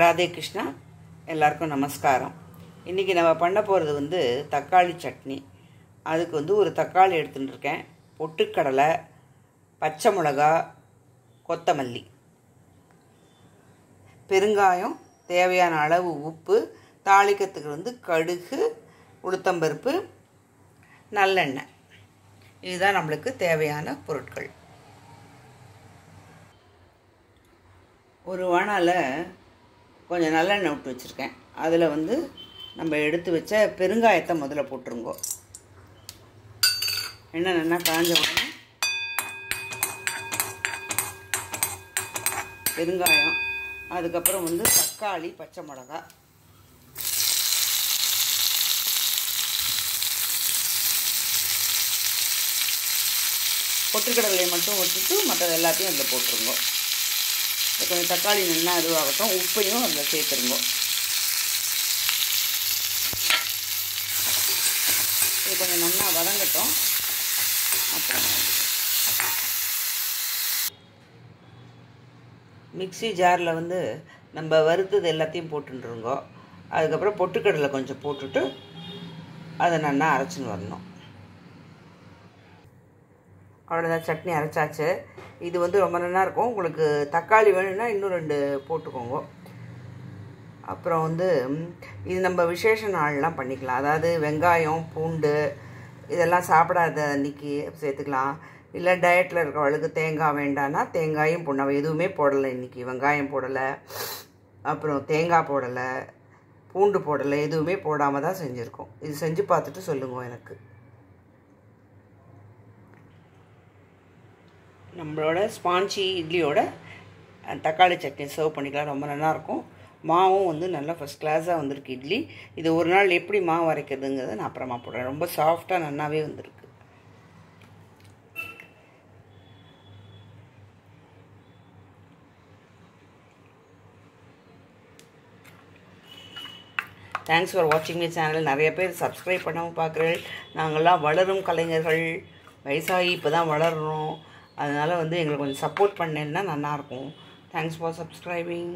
ராதே கிருஷ்ணா, எல்லாருக்கும் நமஸ்காரம். இன்றைக்கி நம்ம பண்ண போகிறது வந்து தக்காளி சட்னி. அதுக்கு வந்து ஒரு தக்காளி எடுத்துகிட்டு இருக்கேன், பொட்டுக்கடலை, பச்சை மிளகா, கொத்தமல்லி, பெருங்காயம், தேவையான அளவு உப்பு, தாளிக்கிறதுக்கு வந்து கடுகு, உளுத்தம்பருப்பு, நல்லெண்ணெய். இதுதான் நம்மளுக்கு தேவையான பொருட்கள். ஒரு வாணால் கொஞ்சம் நல்லெண்ணெய் விட்டு வச்சுருக்கேன். அதில் வந்து நம்ம எடுத்து வச்ச பெருங்காயத்தை முதல்ல போட்டுருங்கோ. எண்ணெய் நல்லா காஞ்ச உடனே பெருங்காயம், அதுக்கப்புறம் வந்து தக்காளி, பச்சை மிளகா, பொட்டுக்கடலை மட்டும் விட்டுட்டு மற்றது எல்லாத்தையும் அதில் போட்டுருங்கோ. கொஞ்சம் தக்காளி நல்லா இதுவாகட்டும், உப்பையும் அதில் சேர்த்துருங்கோ. இது கொஞ்சம் நல்லா வதங்கட்டும். அப்புறம் மிக்ஸி ஜாரில் வந்து நம்ம வறுத்தது எல்லாத்தையும் போட்டுருங்கோ. அதுக்கப்புறம் பொட்டுக்கடலை கொஞ்சம் போட்டுட்டு அதை நல்லா அரைச்சின்னு வரணும். அவ்வளோதான், சட்னி அரைச்சாச்சு. இது வந்து ரொம்ப நல்லா இருக்கும். உங்களுக்கு தக்காளி வேணும்னா இன்னும் 2 போட்டுக்கோங்க. அப்புறம் வந்து இது நம்ம விசேஷ நாள்லாம் பண்ணிக்கலாம். அதாவது வெங்காயம், பூண்டு இதெல்லாம் சாப்பிடாத அன்றைக்கி சேர்த்துக்கலாம். இல்லை டயட்டில் இருக்கிறவளுக்கு தேங்காய் வேண்டான்னா தேங்காயும் பூண்டு எதுவுமே போடலை. இன்றைக்கி வெங்காயம் போடலை, அப்புறம் தேங்காய் போடலை, பூண்டு போடலை, எதுவுமே போடாமல் தான் செஞ்சுருக்கோம். இது செஞ்சு பார்த்துட்டு சொல்லுங்க எனக்கு. நம்மளோட ஸ்பாஞ்சி இட்லியோட தக்காளி சட்னி சர்வ் பண்ணிக்கலாம். ரொம்ப நல்லாயிருக்கும். மாவும் வந்து நல்லா ஃபஸ்ட் கிளாஸாக வந்திருக்கு இட்லி. இது ஒரு நாள் எப்படி மாவு அரைக்கிறதுங்கிறத நான் அப்புறமா போடுறேன். ரொம்ப சாஃப்டாக நல்லாவே வந்திருக்கு. தேங்க்ஸ் ஃபார் வாட்சிங் மை சேனல். நிறைய பேர் சப்ஸ்கிரைப் பண்ணாமல் பார்க்குறேன். நாங்கள்லாம் வளரும் கலைஞர்கள், வயசாகி இப்போ தான் வளர்கிறோம். அதனால் வந்து எங்களுக்கு கொஞ்சம் சப்போர்ட் பண்ணேன்னா நல்லாயிருக்கும். Thanks for subscribing.